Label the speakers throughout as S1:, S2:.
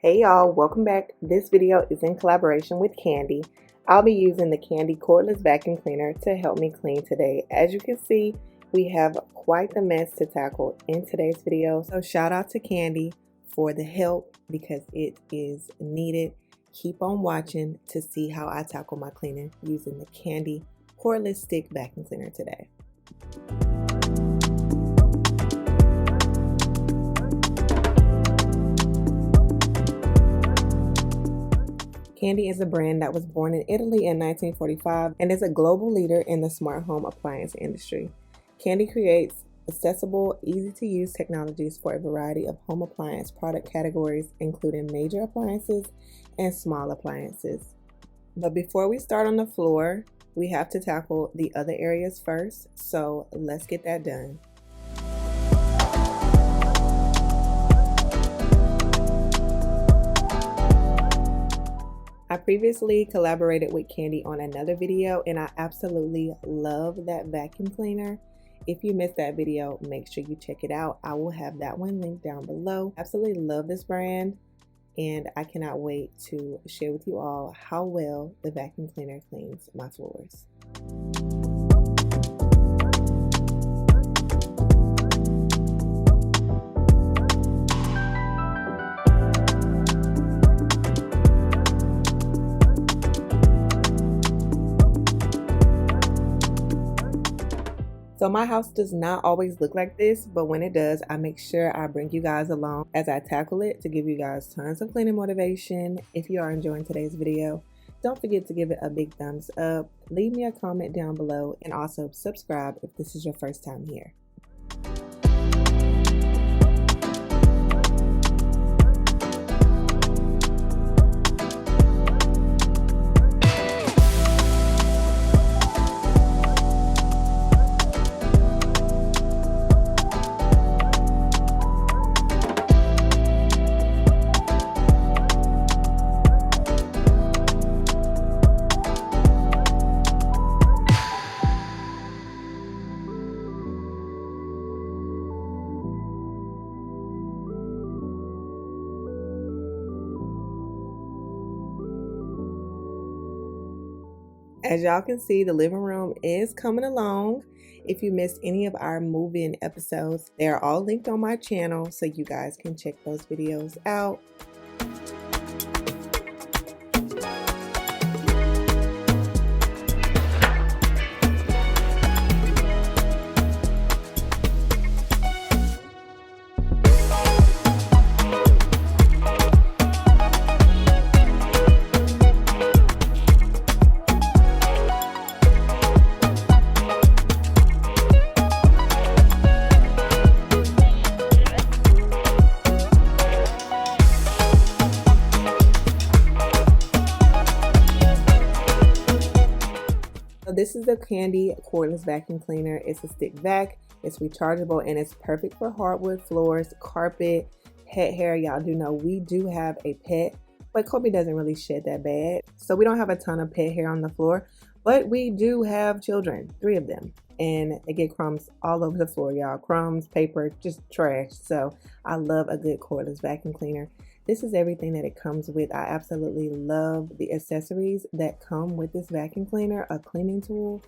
S1: Hey y'all, welcome back. This video is in collaboration with Candy. I'll be using the Candy cordless vacuum cleaner to help me clean today. As you can see, we have quite the mess to tackle in today's video. So shout out to Candy for the help because it is needed. Keep on watching to see how I tackle my cleaning using the Candy cordless stick vacuum cleaner today. Candy is a brand that was born in Italy in 1945 and is a global leader in the smart home appliance industry. Candy creates accessible, easy-to-use technologies for a variety of home appliance product categories, including major appliances and small appliances. But before we start on the floor, we have to tackle the other areas first, so let's get that done. I previously collaborated with Candy on another video and I absolutely love that vacuum cleaner. If you missed that video, make sure you check it out. I will have that one linked down below. Absolutely love this brand and I cannot wait to share with you all how well the vacuum cleaner cleans my floors. So my house does not always look like this, but when it does, I make sure I bring you guys along as I tackle it to give you guys tons of cleaning motivation. If you are enjoying today's video, don't forget to give it a big thumbs up, leave me a comment down below, and also subscribe if this is your first time here. As y'all can see, the living room is coming along. If you missed any of our move-in episodes, they are all linked on my channel so you guys can check those videos out. This is the Candy cordless vacuum cleaner. It's a stick vac, it's rechargeable, and it's perfect for hardwood floors, carpet, pet hair. Y'all do know we do have a pet, but Kobe doesn't really shed that bad. So we don't have a ton of pet hair on the floor, but we do have children, 3 of them. And they get crumbs all over the floor, y'all. Crumbs, paper, just trash. So I love a good cordless vacuum cleaner. This is everything that it comes with. I absolutely love the accessories that come with this vacuum cleaner. A cleaning tool,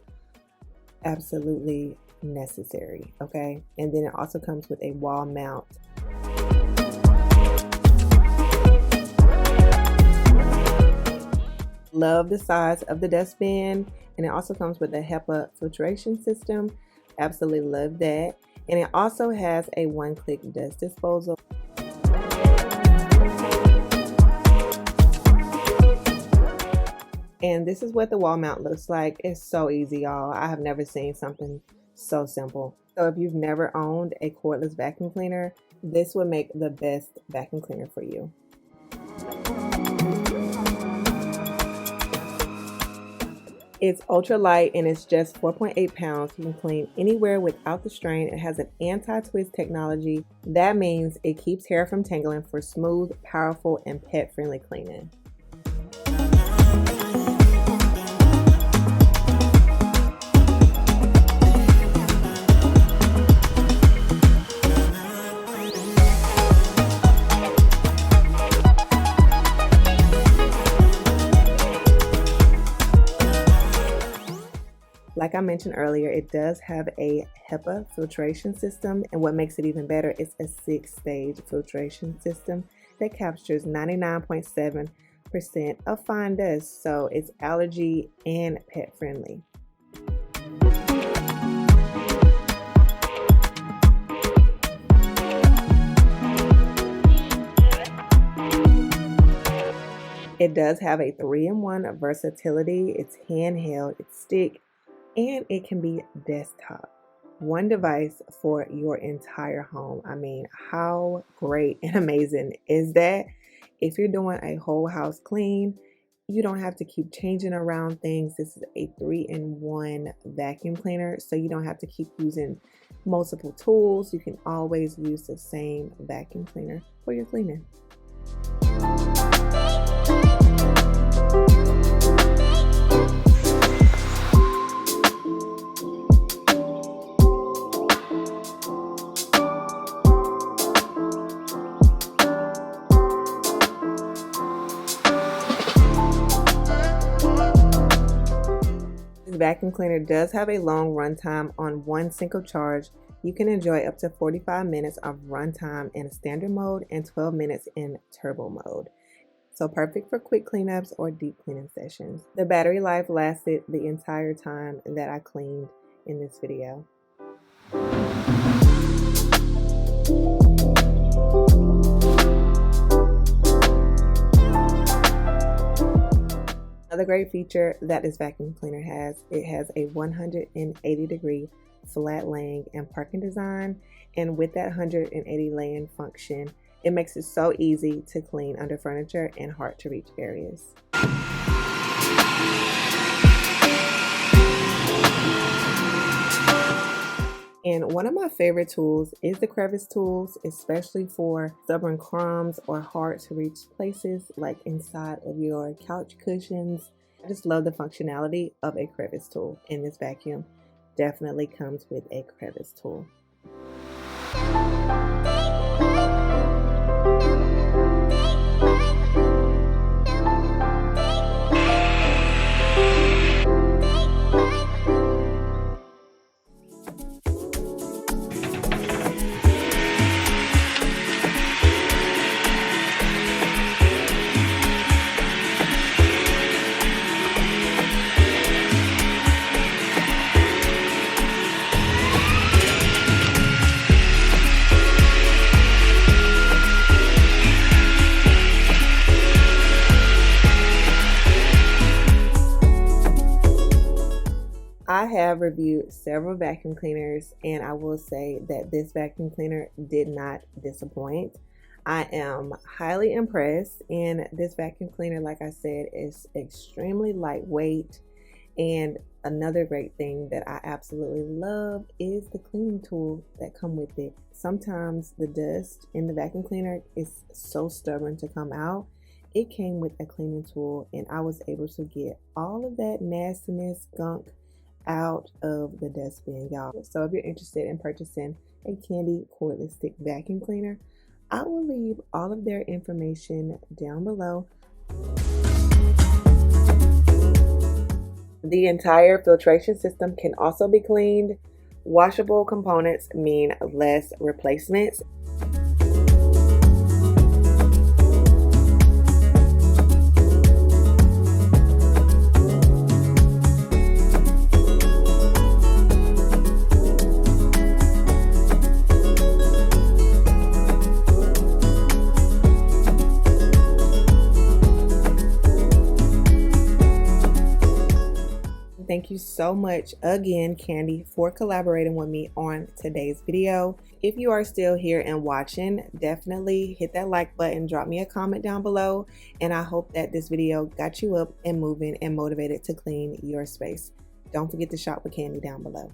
S1: absolutely necessary, okay? And then it also comes with a wall mount. Love the size of the dustbin, and it also comes with a HEPA filtration system. Absolutely love that. And it also has a one-click dust disposal. And this is what the wall mount looks like. It's so easy, y'all. I have never seen something so simple. So if you've never owned a cordless vacuum cleaner, this would make the best vacuum cleaner for you. It's ultra light and it's just 4.8 pounds. You can clean anywhere without the strain. It has an anti-twist technology. That means it keeps hair from tangling for smooth, powerful, and pet-friendly cleaning. Like I mentioned earlier, it does have a HEPA filtration system, and what makes it even better is a 6-stage filtration system that captures 99.7% of fine dust, so it's allergy and pet friendly. It does have a 3-in-1 versatility. It's handheld, it's stick, and it can be desktop. One device for your entire home. I mean, how great and amazing is that? If you're doing a whole house clean, you don't have to keep changing around things. This is a 3-in-1 vacuum cleaner, so you don't have to keep using multiple tools. You can always use the same vacuum cleaner for your cleaning. This vacuum cleaner does have a long runtime on one single charge. You can enjoy up to 45 minutes of runtime in standard mode and 12 minutes in turbo mode. So perfect for quick cleanups or deep cleaning sessions. The battery life lasted the entire time that I cleaned in this video. Another great feature that this vacuum cleaner has, it has a 180-degree flat laying and parking design, and with that 180 laying function, it makes it so easy to clean under furniture and hard to reach areas. And one of my favorite tools is the crevice tools, especially for stubborn crumbs or hard to reach places like inside of your couch cushions. I just love the functionality of a crevice tool, and this vacuum definitely comes with a crevice tool. I have reviewed several vacuum cleaners, and I will say that this vacuum cleaner did not disappoint. I am highly impressed, and this vacuum cleaner, like I said, is extremely lightweight. And another great thing that I absolutely love is the cleaning tool that come with it. Sometimes the dust in the vacuum cleaner is so stubborn to come out. It came with a cleaning tool, and I was able to get all of that nastiness, gunk out of the dustbin, y'all. So if you're interested in purchasing a Candy cordless stick vacuum cleaner, I will leave all of their information down below. The entire filtration system can also be cleaned. Washable components mean less replacements. Thank you so much again, Candy, for collaborating with me on today's video. If you are still here and watching, definitely hit that like button, drop me a comment down below, and I hope that this video got you up and moving and motivated to clean your space. Don't forget to shop with Candy down below.